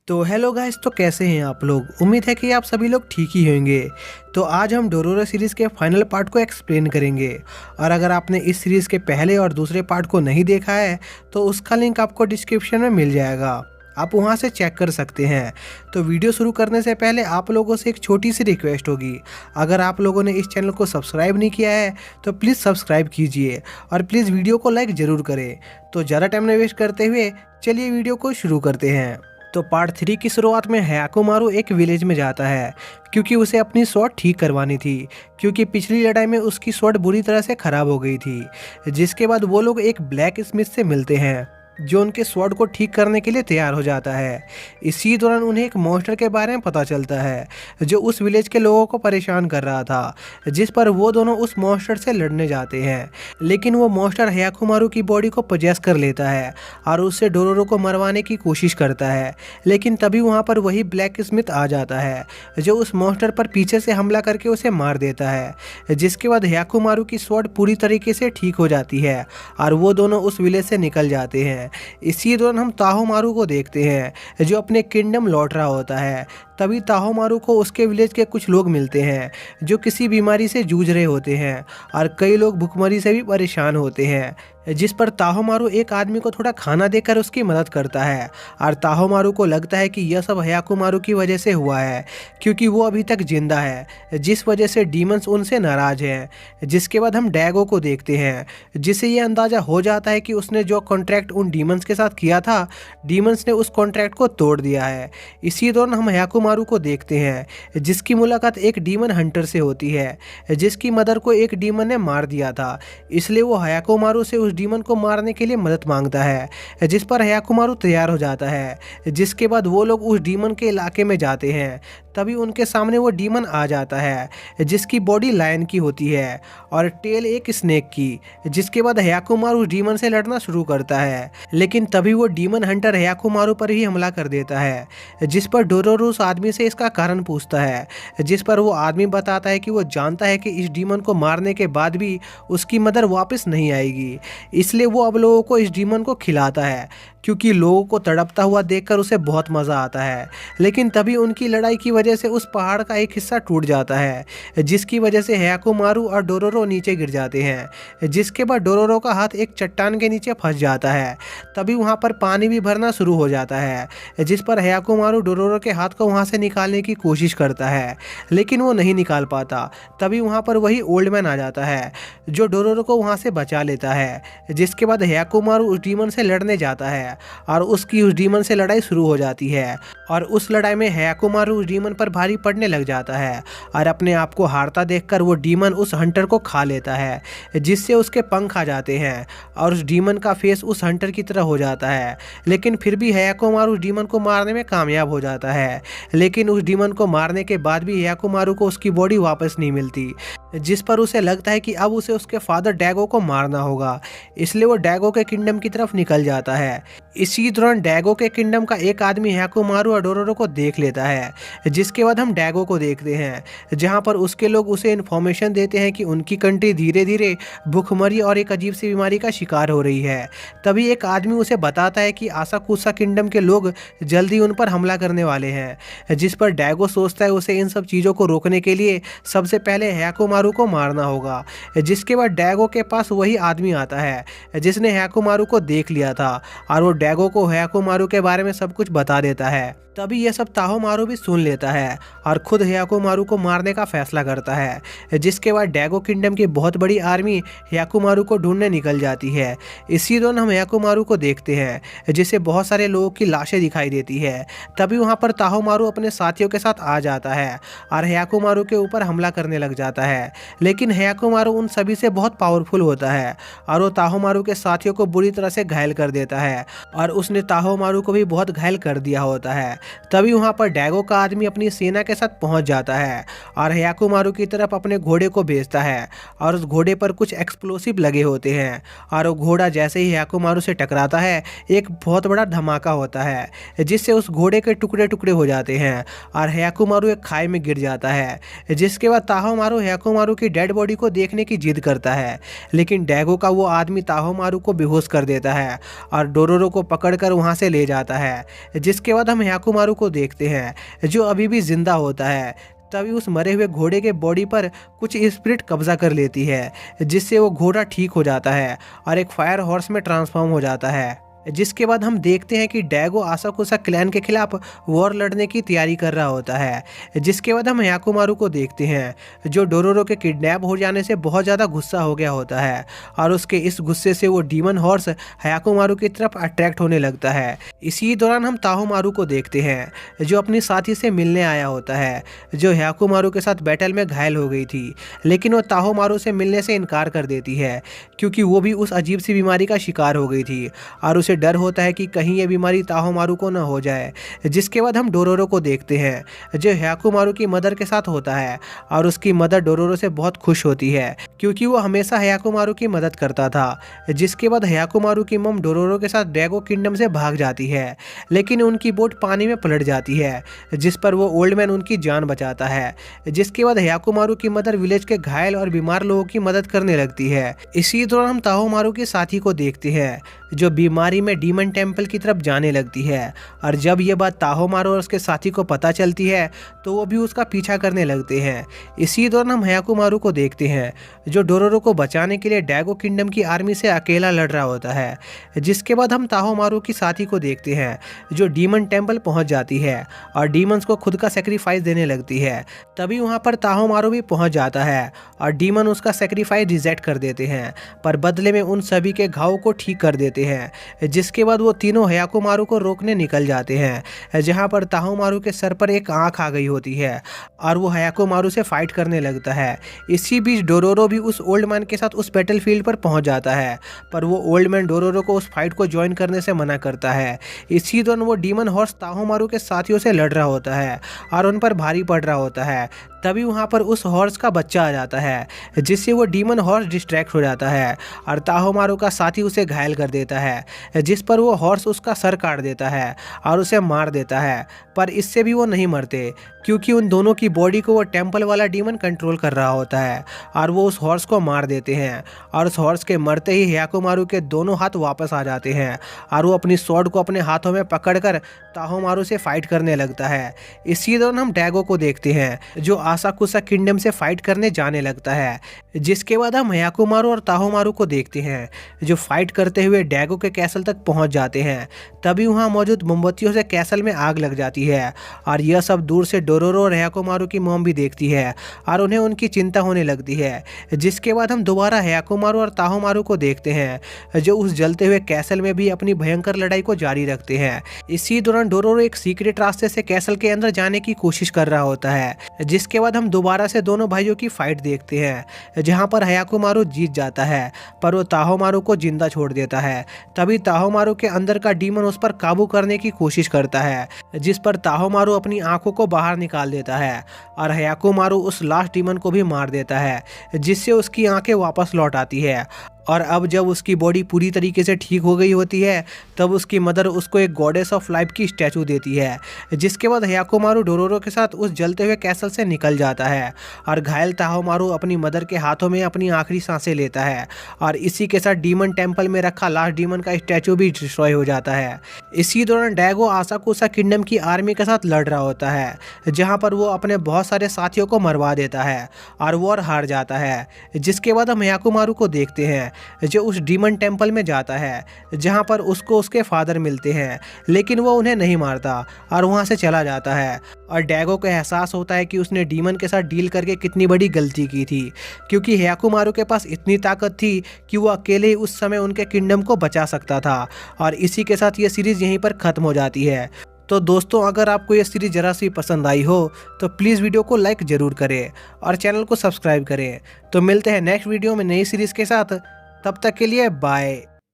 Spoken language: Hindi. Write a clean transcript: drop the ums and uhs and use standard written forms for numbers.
तो हेलो गाइस, तो कैसे हैं आप लोग। उम्मीद है कि आप सभी लोग ठीक ही होंगे। तो आज हम डोरोरो सीरीज़ के फाइनल पार्ट को एक्सप्लेन करेंगे। और अगर आपने इस सीरीज़ के पहले और दूसरे पार्ट को नहीं देखा है तो उसका लिंक आपको डिस्क्रिप्शन में मिल जाएगा, आप वहां से चेक कर सकते हैं। तो वीडियो शुरू करने से पहले आप लोगों से एक छोटी सी रिक्वेस्ट होगी, अगर आप लोगों ने इस चैनल को सब्सक्राइब नहीं किया है तो प्लीज़ सब्सक्राइब कीजिए और प्लीज़ वीडियो को लाइक ज़रूर करें। तो ज़्यादा टाइम न वेस्ट करते हुए चलिए वीडियो को शुरू करते हैं। तो पार्ट 3 की शुरुआत में हयाकुमारू एक विलेज में जाता है क्योंकि उसे अपनी स्वॉर्ड ठीक करवानी थी, क्योंकि पिछली लड़ाई में उसकी स्वॉर्ड बुरी तरह से खराब हो गई थी। जिसके बाद वो लोग एक ब्लैक स्मिथ से मिलते हैं जो उनके स्वॉर्ड को ठीक करने के लिए तैयार हो जाता है। इसी दौरान उन्हें एक मॉन्स्टर के बारे में पता चलता है जो उस विलेज के लोगों को परेशान कर रहा था, जिस पर वो दोनों उस मॉन्स्टर से लड़ने जाते हैं। लेकिन वो मॉन्स्टर हयाकुमारू की बॉडी को पजेस कर लेता है और उससे डोरोरो को मरवाने की कोशिश करता है। लेकिन तभी वहाँ पर वही ब्लैक स्मिथ आ जाता है जो उस मॉन्स्टर पर पीछे से हमला करके उसे मार देता है। जिसके बाद हयाकुमारू की स्वॉर्ड पूरी तरीके से ठीक हो जाती है और वो दोनों उस विलेज से निकल जाते हैं। इसी दौरान हम ताहोमारू को देखते हैं जो अपने किंगडम लौट रहा होता है। तभी ताहोमारू को उसके विलेज के कुछ लोग मिलते हैं जो किसी बीमारी से जूझ रहे होते हैं और कई लोग भुखमरी से भी परेशान होते हैं। जिस पर ताहोमारू एक आदमी को थोड़ा खाना देकर उसकी मदद करता है और ताहोमारू को लगता है कि यह सब हयाकुमारू की वजह से हुआ है, क्योंकि वो अभी तक जिंदा है, जिस वजह से डीमंस उनसे नाराज हैं। जिसके बाद हम डैगो को देखते हैं जिसे ये अंदाज़ा हो जाता है कि उसने जो कॉन्ट्रैक्ट उन डीमंस के साथ किया था, डीमंस ने उस कॉन्ट्रैक्ट को तोड़ दिया है। इसी दौरान हम हयाकुमारू को देखते हैं जिसकी मुलाकात एक डीमन हंटर से होती है जिसकी मदर को एक डीमन ने मार दिया था, इसलिए वो हयाकुमारू से उस डीमन को मारने के लिए मदद मांगता है। जिस पर हयाकुमारू तैयार हो जाता है। जिसके बाद वो लोग उस डीमन के इलाके में जाते हैं। तभी उनके सामने वो डीमन आ जाता है जिसकी बॉडी लायन की होती है और टेल एक स्नेक की। जिसके बाद हयाकुमारू उस डीमन से लड़ना शुरू करता है, लेकिन तभी वो डीमन हंटर हयाकुमारू पर ही हमला कर देता है। जिस पर डोरोरो उस आदमी से इसका कारण पूछता है, जिस पर वो आदमी बताता है कि वो जानता है कि इस डीमन को मारने के बाद भी उसकी मदर वापस नहीं आएगी, इसलिए वो अब लोगों को इस डीमन को खिलाता है, क्योंकि लोगों को तड़पता हुआ देखकर उसे बहुत मज़ा आता है। लेकिन तभी उनकी लड़ाई की वजह से उस पहाड़ का एक हिस्सा टूट जाता है, जिसकी वजह से हयाकुमारू और डोरोरो नीचे गिर जाते हैं। जिसके बाद डोरोरो का हाथ एक चट्टान के नीचे फंस जाता है। तभी वहाँ पर पानी भी भरना शुरू हो जाता है, जिस पर हयाकुमारू डोरोरो के हाथ को वहाँ से निकालने की कोशिश करता है, लेकिन वो नहीं निकाल पाता। तभी वहाँ पर वही ओल्ड मैन आ जाता है जो डोरोरो को वहाँ से बचा लेता है। जिसके बाद हयाकुमारू उस डीमन से लड़ने जाता है और उसकी उस डीमन से लड़ाई शुरू हो जाती है और उस लड़ाई में हयाकुमारू उस डीमन पर भारी पड़ने लग जाता है और अपने आप को हारता देखकर वो डीमन उस हंटर को खा लेता है, जिससे उसके पंख आ जाते हैं और उस डीमन का फेस उस हंटर की तरह हो जाता है। लेकिन फिर भी हयाकुमारू उस डीमन को मारने में कामयाब हो जाता है, लेकिन उस डीमन को मारने के बाद भी हयाकुमारू को उसकी बॉडी वापस नहीं मिलती, जिस पर उसे लगता है कि अब उसे उसके फादर डैगो को मारना होगा, इसलिए वो डैगो के किंगडम की तरफ निकल जाता है। इसी दौरान डैगो के किंगडम का एक आदमी हयाकुमारू और डोरोरो को देख लेता है। जिसके बाद हम डैगो को देखते हैं जहां पर उसके लोग उसे इन्फॉर्मेशन देते हैं कि उनकी कंट्री धीरे धीरे भूखमरी और एक अजीब सी बीमारी का शिकार हो रही है। तभी एक आदमी उसे बताता है कि आसाकुसा किंगडम के लोग जल्दी उन पर हमला करने वाले हैं। जिस पर डैगो सोचता है उसे इन सब चीज़ों को रोकने के लिए सबसे पहले हयाकुमारू को मारना होगा। जिसके बाद डैगो के पास वही आदमी आता है जिसने हयाकुमारू को देख लिया था और वो डैगो को हयाकुमारू के बारे में सब कुछ बता देता है। तभी यह सब ताहोमारू भी सुन लेता है और खुद हयाकुमारू को मारने का फैसला करता है। जिसके बाद डैगो किंगडम की बहुत बड़ी आर्मी हयाकुमारू को ढूंढने निकल जाती है। इसी दौरान हम हयाकुमारू को देखते हैं जिसे बहुत सारे लोगों की लाशें दिखाई देती है। तभी वहाँ पर ताहोमारू अपने साथियों के साथ आ जाता है और हयाकुमारू के ऊपर हमला करने लग जाता है। लेकिन हयाकुमारू उन सभी से बहुत पावरफुल होता है और वो ताहोमारू के साथियों को बुरी तरह से घायल कर देता है और उसने ताहोमारू को भी बहुत घायल कर दिया होता है। तभी वहां पर डैगो का आदमी अपनी सेना के साथ पहुंच जाता है और हयाकुमारू की तरफ अपने घोड़े को भेजता है और उस घोड़े पर कुछ एक्सप्लोसिव लगे होते हैं और वो घोड़ा जैसे ही हयाकुमारू से टकराता है एक बहुत बड़ा धमाका होता है, जिससे उस घोड़े के टुकड़े टुकड़े हो जाते हैं और हयाकुमारू एक खाई में गिर जाता है। जिसके बाद ताहोमारू हयाकुमारू की डेड बॉडी को देखने की जिद करता है, लेकिन डैगो का वो आदमी ताहोमारू को बेहोश कर देता है और डोरोरो को पकड़कर वहां से ले जाता है। जिसके बाद हम हयाकुमारू हयाकुमारू को देखते हैं जो अभी भी जिंदा होता है। तभी उस मरे हुए घोड़े के बॉडी पर कुछ स्पिरिट कब्जा कर लेती है, जिससे वो घोड़ा ठीक हो जाता है और एक फायर हॉर्स में ट्रांसफॉर्म हो जाता है। जिसके बाद हम देखते हैं कि डैगो आसाकुसा क्लैन के खिलाफ वॉर लड़ने की तैयारी कर रहा होता है। जिसके बाद हम हयाकुमारू को देखते हैं जो डोरोरो के किडनैप हो जाने से बहुत ज़्यादा गुस्सा हो गया होता है और उसके इस गुस्से से वो डीमन हॉर्स हयाकुमारू की तरफ अट्रैक्ट होने लगता है। इसी दौरान हम ताहोमारू को देखते हैं जो अपनी साथी से मिलने आया होता है, जो हयाकुमारू के साथ बैटल में घायल हो गई थी, लेकिन वो ताहोमारू से मिलने से इनकार कर देती है क्योंकि वो भी उस अजीब सी बीमारी का शिकार हो गई थी और उसे डर होता है कि कहीं ये बीमारी ताहोमारू को न हो जाए। जिसके बाद हम डोरोरो को देखते हैं जो हयाकुमारू की मदर के साथ होता है और उसकी मदर डोरोरो से बहुत खुश होती है क्योंकि वो हमेशा हयाकुमारू की मदद करता था। जिसके बाद हयाकुमारू की मम डोरोरो के साथ ड्रैगो किंगडम से भाग जाती है, लेकिन उनकी बोट पानी में पलट जाती है, जिस पर वो ओल्ड मैन उनकी जान बचाता है। जिसके बाद हयाकुमारू की मदर विलेज के घायल और बीमार लोगों की मदद करने लगती है। इसी दौरान हम ताहोमारू की साथी को देखते हैं जो बीमारी में डीमन टेम्पल की तरफ जाने लगती है और जब ये बात ताहोमारू और उसके साथी को पता चलती है तो वो भी उसका पीछा करने लगते हैं। इसी दौरान हम हयाकुमारू को देखते हैं जो डोरोरो को बचाने के लिए डैगो किंगडम की आर्मी से अकेला लड़ रहा होता है। जिसके बाद हम ताहोमारू की साथी को देखते हैं जो डीमन टेम्पल पहुंच जाती है और डीमंस को खुद का सेक्रीफाइस देने लगती है। तभी वहां पर ताहोमारू भी पहुंच जाता है और डीमन उसका सेक्रीफाइस रिजेक्ट कर देते हैं, पर बदले में उन सभी के घाव को ठीक कर देते हैं। जिसके बाद वो तीनों हयाकुमारू को रोकने निकल जाते हैं, जहां पर ताहोमारू के सर पर एक आंख आ गई होती है और वो हयाकुमारू से फाइट करने लगता है। इसी बीच डोरोरो भी उस ओल्ड मैन के साथ उस बैटलफील्ड पर पहुंच जाता है, पर वो ओल्ड मैन डोरोरो को उस फाइट को ज्वाइन करने से मना करता है। इसी दौरान वो डीमन हॉर्स ताहोमारू के साथियों से लड़ रहा होता है और उन पर भारी पड़ रहा होता है। तभी वहाँ पर उस हॉर्स का बच्चा आ जाता है, जिससे वो डीमन हॉर्स डिस्ट्रैक्ट हो जाता है और ताहोमारू का साथी उसे घायल कर देता है, जिस पर वो हॉर्स उसका सर काट देता है और उसे मार देता है। पर इससे भी वो नहीं मरते क्योंकि उन दोनों की बॉडी को वो टेम्पल वाला डीमन कंट्रोल कर रहा होता है और वो उस हॉर्स को मार देते हैं और उस हॉर्स के मरते ही हयाकुमारू के दोनों हाथ वापस आ जाते हैं और वो अपनी स्वॉर्ड को अपने हाथों में पकड़कर ताहोमारू से फाइट करने लगता है। इसी दौरान हम डैगो को देखते हैं जो आसाकुसा किंगडम से फाइट करने जाने लगता है। जिसके बाद हम हयाकुमारू और ताहोमारू को देखते हैं जो फाइट करते हुए डैगो के कैसल तक पहुंच जाते हैं। तभी वहां मौजूद मोमबत्तियों से कैसल में आग लग जाती है और यह सब दूर से डोरोरो और हयाकुमारू की मॉम भी देखती है और उन्हें उनकी चिंता होने लगती है। जिसके बाद हम दोबारा हयाकुमारू और ताहोमारू को देखते हैं जो उस जलते हुए कैसल में भी अपनी भयंकर लड़ाई को जारी रखते हैं। इसी दौरान डोरोरो एक सीक्रेट रास्ते से कैसल के अंदर जाने की कोशिश कर रहा होता है। जिसके बाद हम दोबारा से दोनों भाइयों की फाइट देखते हैं जहां पर हयाकुमारू जीत जाता है, पर वो ताहोमारू को जिंदा छोड़ देता है। तभी ताहोमारू के अंदर का डीमन उस पर काबू करने की कोशिश करता है, जिस पर ताहोमारू अपनी आंखों को बाहर निकाल देता है और हयाकुमारू उस लास्ट डीमन को भी मार देता है, जिससे उसकी आंखें वापस लौट आती है। और अब जब उसकी बॉडी पूरी तरीके से ठीक हो गई होती है तब उसकी मदर उसको एक गॉडेस ऑफ लाइफ की स्टैचू देती है। जिसके बाद हयाकुमारू डोरोरो के साथ उस जलते हुए कैसल से निकल जाता है और घायल ताहोमारू अपनी मदर के हाथों में अपनी आखिरी सांसें लेता है और इसी के साथ डीमन टेम्पल में रखा लास्ट डीमन का स्टैचू भी डिस्ट्रॉय हो जाता है। इसी दौरान डैगो आसाकुसा किंगडम की आर्मी के साथ लड़ रहा होता है, जहाँ पर वो अपने बहुत सारे साथियों को मरवा देता है और वॉर हार जाता है। जिसके बाद हम हयाकुमारू को देखते हैं जो उस डीमन टेम्पल में जाता है, जहां पर उसको उसके फादर मिलते हैं, लेकिन वो उन्हें नहीं मारता और वहां से चला जाता है। और डैगो को एहसास होता है कि उसने डीमन के साथ डील करके कितनी बड़ी गलती की थी, क्योंकि हयाकुमारू के पास इतनी ताकत थी कि वो अकेले ही उस समय उनके किंगडम को बचा सकता था। और इसी के साथ ये सीरीज़ यहीं पर ख़त्म हो जाती है। तो दोस्तों, अगर आपको ये सीरीज़ ज़रा सी पसंद आई हो तो प्लीज़ वीडियो को लाइक ज़रूर करें और चैनल को सब्सक्राइब करें। तो मिलते हैं नेक्स्ट वीडियो में नई सीरीज़ के साथ, तब तक के लिए बाय।